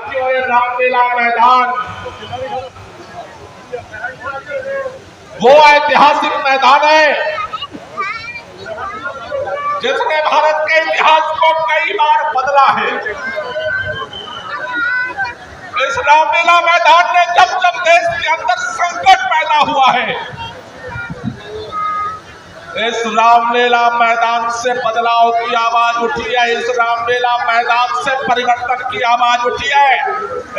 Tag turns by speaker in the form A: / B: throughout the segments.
A: साथियों, ये रामलीला मैदान वो ऐतिहासिक मैदान है जिसने भारत के इतिहास को कई बार बदला है। इस रामलीला मैदान ने जब जब देश के अंदर संकट पैदा हुआ है, इस रामलीला मैदान से बदलाव की आवाज उठी है। इस रामलीला मैदान से परिवर्तन की आवाज उठी है।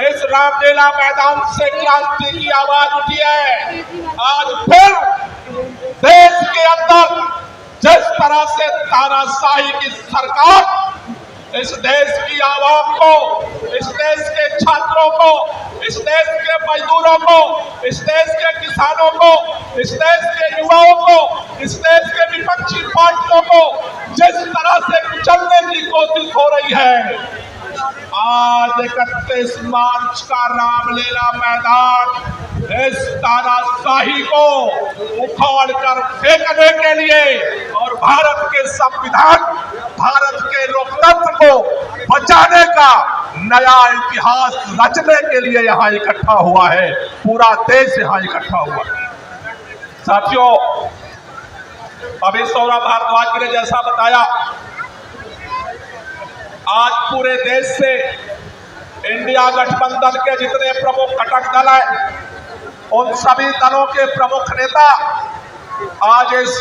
A: इस रामलीला मैदान से क्रांति की आवाज उठी है। आज फिर देश के अंदर जिस तरह से तानाशाही की सरकार इस देश की आवाम को, इस देश के छात्रों को, इस देश के मजदूरों को, इस देश के किसानों को, इस देश के युवाओं को, इस देश के विपक्षी पार्टियों को जिस तरह से कुचलने की कोशिश हो रही है, आज 31 मार्च का रामलीला मैदान इस तानाशाही को उखाड़ कर फेंकने के लिए और भारत के संविधान, भारत के लोकतंत्र को बचाने का नया इतिहास रचने के लिए यहाँ इकट्ठा हुआ है। पूरा देश यहाँ इकट्ठा हुआ है। साथियों, अभी सौरभ भारद्वाज ने जैसा बताया, आज पूरे देश से इंडिया गठबंधन के जितने प्रमुख घटक दल हैं, उन सभी दलों के प्रमुख नेता आज इस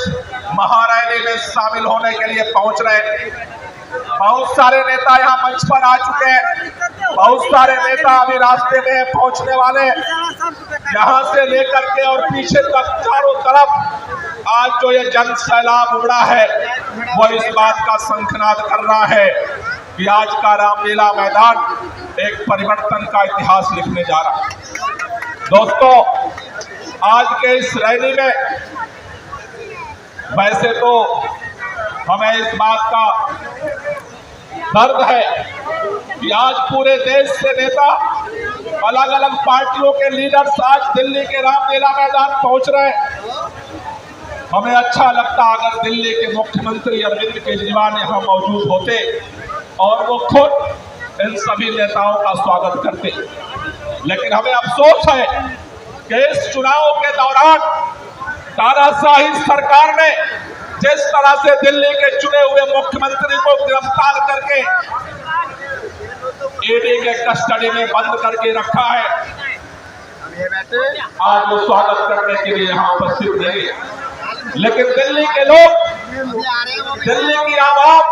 A: महारैली में शामिल होने के लिए पहुंच रहे हैं। बहुत सारे नेता यहाँ मंच पर आ चुके हैं। बहुत सारे नेता अभी रास्ते में पहुंचने वाले। यहाँ से लेकर के और पीछे तक चारों तरफ आज जो ये जन सैलाब उमड़ा है, वो इस बात का शंखनाद कर रहा है कि आज का रामलीला मैदान एक परिवर्तन का इतिहास लिखने जा रहा है। दोस्तों, आज के इस रैली में वैसे तो हमें इस बात का दर्द है कि आज पूरे देश से नेता, अलग अलग पार्टियों के लीडर्स आज दिल्ली के रामलीला मैदान पहुंच रहे हैं। हमें अच्छा लगता अगर दिल्ली के मुख्यमंत्री अरविंद केजरीवाल यहाँ मौजूद होते और वो खुद इन सभी नेताओं का स्वागत करते। लेकिन हमें अफसोस है कि इस चुनाव के दौरान तानाशाही सरकार ने जिस तरह से दिल्ली के चुने हुए मुख्यमंत्री को गिरफ्तार करके ईडी के कस्टडी में बंद करके रखा है, आज वो स्वागत करने के लिए यहाँ उपस्थित नहीं है। लेकिन दिल्ली के लोग, दिल्ली की आवाम,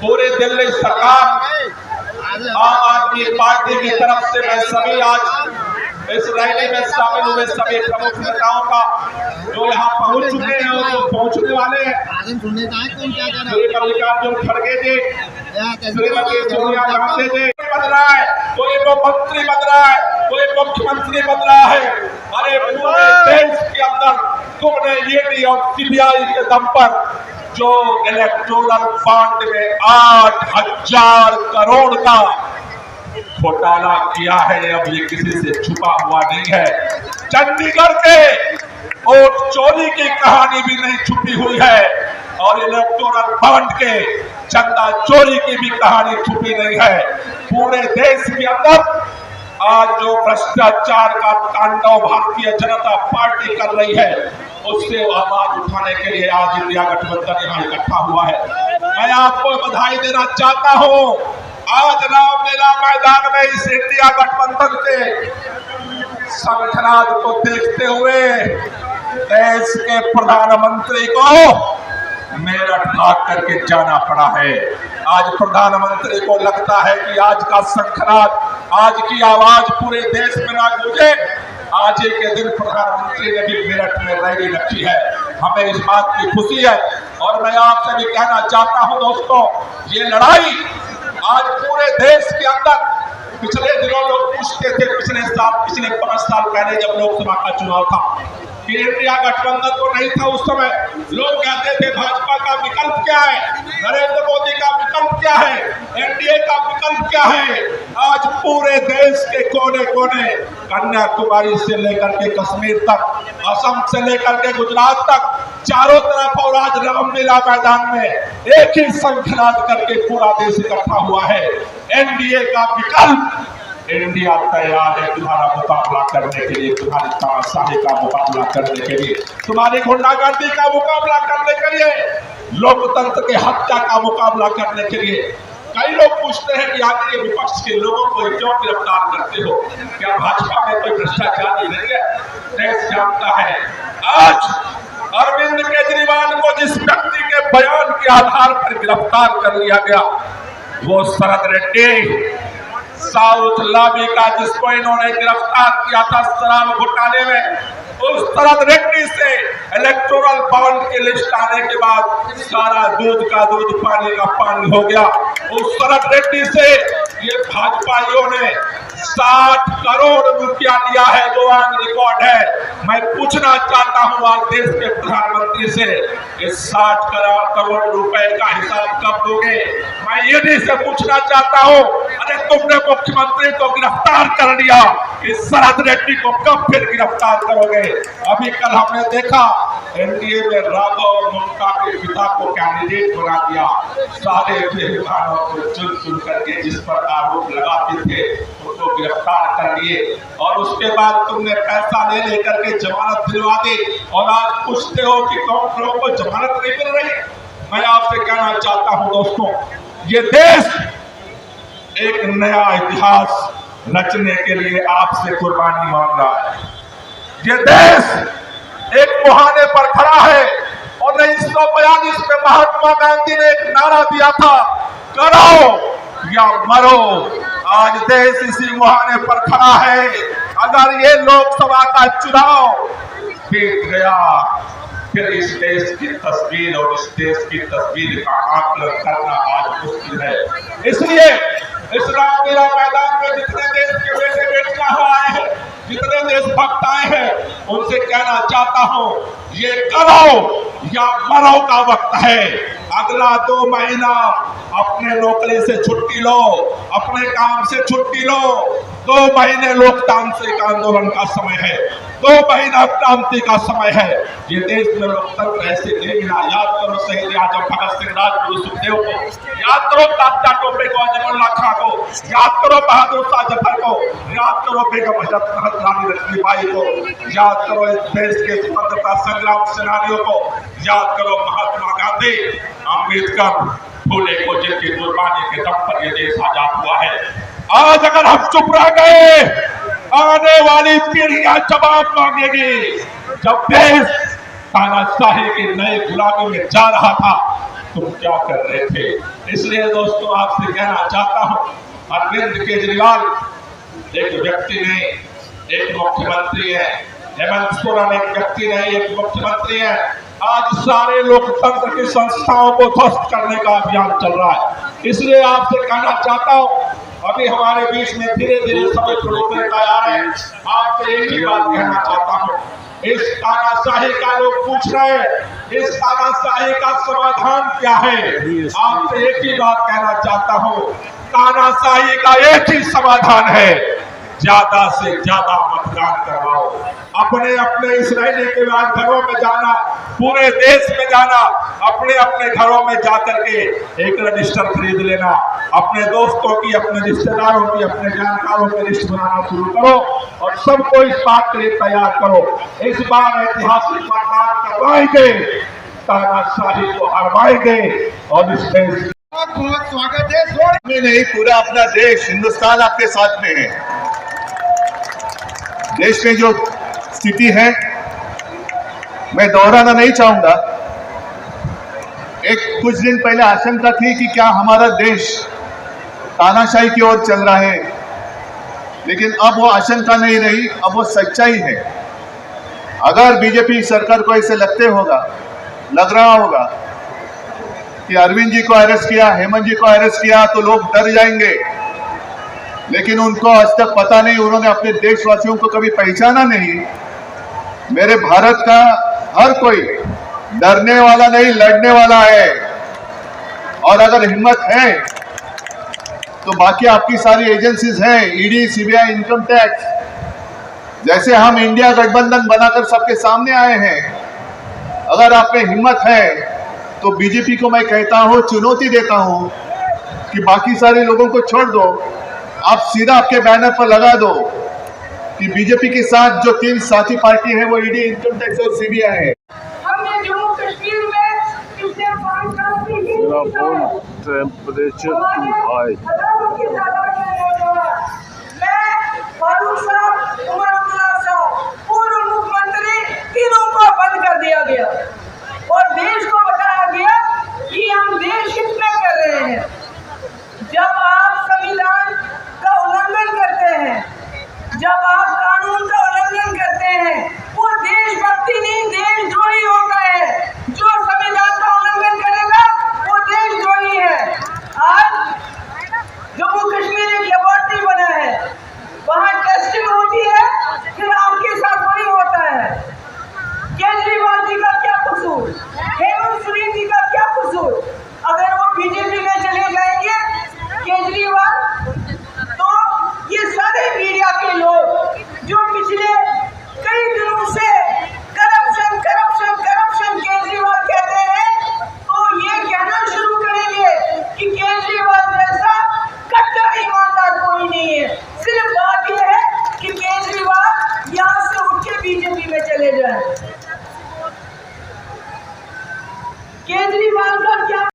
A: पूरी दिल्ली सरकार, आम आदमी पार्टी की तरफ से मैं सभी आज इस रैली में शामिल हुए सभी प्रमुख नेताओं का जो यहाँ पहुंच चुके हैं और जो पहुंचने वाले हैं, श्री मल्लिकार्जुन खड़गे जी, श्रीमती सोनिया गांधी जी, बन रहा है, कोई मंत्री बन रहा है, कोई मुख्यमंत्री बन रहा है। अरे पूरे देश के अंदर तुमने ईडी और सीबीआई के दम पर जो इलेक्टोरल बॉन्ड में 8,000 करोड़ का घोटाला किया है, अब ये किसी से छुपा हुआ नहीं है। चंडीगढ़ के वोट चोरी की कहानी भी नहीं छुपी हुई है और इलेक्टोरल बॉन्ड के चंदा चोरी की भी कहानी छुपी नहीं है। पूरे देश के अंदर आज जो भ्रष्टाचार का तांडव भारतीय जनता पार्टी कर रही है, उससे आवाज उठाने के लिए आज इंडिया गठबंधन यहाँ इकट्ठा हुआ है। मैं आपको बधाई देना चाहता हूँ। आज रामलीला मैदान में इस इंडिया गठबंधन के शंखनाद को देखते हुए देश के प्रधानमंत्री को मेरठ भाग करके जाना पड़ा है। आज प्रधानमंत्री को लगता है कि आज का शंखनाद, आज की आवाज पूरे देश में ना गूंजे। आज ही के दिन प्रधानमंत्री ने भी मेरठ में रैली रखी है। हमें इस बात की खुशी है और मैं आपसे भी कहना चाहता हूं दोस्तों, ये लड़ाई आज पूरे देश के अंदर, पिछले दिनों लोग पूछते थे, पिछले 5 साल पहले जब लोकसभा का चुनाव था कि इंडिया गठबंधन तो नहीं था, उस समय लोग कहते थे भाजपा का विकल्प क्या है, नरेंद्र मोदी का विकल्प क्या है, एनडीए का विकल्प क्या है। आज पूरे देश के कोने कोने, कन्याकुमारी से लेकर के कश्मीर तक, असम से लेकर के गुजरात तक, चारों तरफ और आज रामलीला मैदान में एक ही शंखनाद करके पूरा देश इकट्ठा हुआ है। एनडीए का विकल्प इंडिया तैयार है तुम्हारा मुकाबला करने के लिए, तुम्हारी तानाशाही का मुकाबला करने के लिए, तुम्हारी गुंडागर्दी का मुकाबला करने के लिए, लोकतंत्र के हत्या का मुकाबला करने के लिए। कई लोग पूछते हैं कि आखिर ये विपक्ष के लोगों को क्यों गिरफ्तार करते हो, क्या भाजपा में कोई भ्रष्टाचार नहीं है? देश जानता है आज अरविंद केजरीवाल को जिस व्यक्ति के बयान के आधार पर गिरफ्तार कर लिया गया वो शरद रेड्डी, साउथ लॉबी का जिसको इन्होंने गिरफ्तार किया था शराब घोटाले में, उस शरद रेड्डी से इलेक्टोरल बॉन्ड की लिस्ट आने के बाद सारा दूध का दूध पानी का पानी हो गया। उस शरद रेड्डी से ये भाजपाइयों ने 60 करोड़ रुपया लिया है, जो आज रिकॉर्ड है। मैं पूछना चाहता हूं आज देश के प्रधानमंत्री से, इस 60 करोड़ रुपए का हिसाब कब दोगे? मैं ईडी से पूछना चाहता हूं, अरे तुमने मुख्यमंत्री को गिरफ्तार कर लिया, इस शरद रेड्डी को कब फिर गिरफ्तार करोगे? अभी कल हमने देखा एनडीए में राघव और ममता के पिता को कैंडिडेट बना दिया, सारे विधानों को चुन चुन करके जिस पर आरोप लगाते थे उनको गिरफ्तार कर लिए, और उसके बाद तुमने पैसा ले लेकर के जमानत दिलवा दी, और आज पूछते हो कि कौन लोगों को जमानत नहीं मिल रही। मैं आपसे कहना चाहता हूं दोस्तों, ये देश एक नया इतिहास रचने के लिए आपसे कुर्बानी मांग रहा है। ये देश एक मुहाने पर खड़ा है, और 1942 में महात्मा गांधी ने एक नारा दिया था, करो या मरो। आज देश इसी मुहाने पर खड़ा है। अगर ये लोकसभा का चुनाव जीत गया फिर इस देश की तस्वीर और इस देश की तस्वीर का आकलन करना आज मुश्किल है। इसलिए इस रामलीला मैदान में जितने देश के बेटे बेटियां आए हैं, जितने देशभक्त आए हैं, उनसे कहना चाहता हूं, ये करो या मरो का वक्त है। अगला 2 महीना अपने नौकरी से छुट्टी लो, अपने काम से छुट्टी लो। 2 महीने लोकतांत्रिक आंदोलन का समय है, 2 महीना क्रांति का समय है। ये देश में लोकतंत्र ऐसे नहीं मिला। याद करो शहीद आजम भगत सिंह, राजगुरु सुखदेव को, याद करो तात्या टोपे को, अजमुल्ला खां को, याद करो बहादुर शाह जफर को, याद करो बेगम हजरत रानी लक्ष्मीबाई को, याद करो इस देश के स्वतंत्रता संग्राम सेनानियों को, याद करो महात्मा गांधी, अम्बेडकर, फूले को, जिनकी कुर्बानी के दम पर यह देश आजाद हुआ है। आज अगर हम चुप रह गए, आने वाली पीढ़ियां जवाब मांगेगी। जब देश तानाशाही की नई गुलामी में जा रहा था तुम क्या कर रहे थे? इसलिए दोस्तों आपसे कहना चाहता हूं, अरविंद केजरीवाल एक व्यक्ति नहीं, एक मुख्यमंत्री है। हेमंत सोरेन एक व्यक्ति नहीं, एक मुख्यमंत्री है। आज सारे लोकतंत्र की संस्थाओं को ध्वस्त करने का अभियान चल रहा है। इसलिए आपसे कहना चाहता हूं, अभी हमारे बीच में धीरे धीरे सभी प्रोग्राम तैयार है। आपसे एक ही बात कहना चाहता हूं, इस तानाशाही का लोग पूछ रहे हैं, इस तानाशाही का समाधान क्या है? आपसे एक ही बात कहना चाहता हूं, तानाशाही का एक ही समाधान है, ज्यादा से ज्यादा मतदान करवाओ। अपने अपने इस रहने के बाद घरों में जाना, पूरे देश में जाना, अपने अपने घरों में जाकर के एक रजिस्टर खरीद लेना, अपने दोस्तों की, अपने रिश्तेदारों की, अपने जानकारों की लिस्ट बनाना शुरू करो और सबको इस बात के लिए तैयार करो। इस बार ऐतिहासिक मतदान करवाएंगे, तानाशाही को हरवाएंगे और इस देश
B: बहुत स्वागत है। में नहीं, पूरा अपना देश हिंदुस्तान आपके साथ में है। देश में जो स्थिति है मैं दोहराना नहीं चाहूंगा। कुछ दिन पहले आशंका थी कि क्या हमारा देश तानाशाही की ओर चल रहा है, लेकिन अब वो आशंका नहीं रही, अब वो सच्चाई है। अगर बीजेपी सरकार को ऐसे लग रहा होगा कि अरविंद जी को अरेस्ट किया, हेमंत जी को अरेस्ट किया तो लोग डर जाएंगे, लेकिन उनको आज तक पता नहीं, उन्होंने अपने देशवासियों को कभी पहचाना नहीं। मेरे भारत का हर कोई डरने वाला नहीं, लड़ने वाला है। और अगर हिम्मत है तो बाकी आपकी सारी एजेंसीज हैं, ईडी, सीबीआई, इनकम टैक्स, जैसे हम इंडिया गठबंधन बनाकर सबके सामने आए हैं, अगर आप में हिम्मत है तो बीजेपी को मैं कहता हूं, चुनौती देता हूं कि बाकी सारे लोगों को छोड़ दो, आप सीधा आपके बैनर पर लगा दो कि बीजेपी के साथ जो 3 साथी पार्टी है वो ईडी, इनकम टैक्स और सीबीआई है।
C: हमने जम्मू कश्मीर में पिछले 5 साल से
D: टेम्परेचर टू हाई।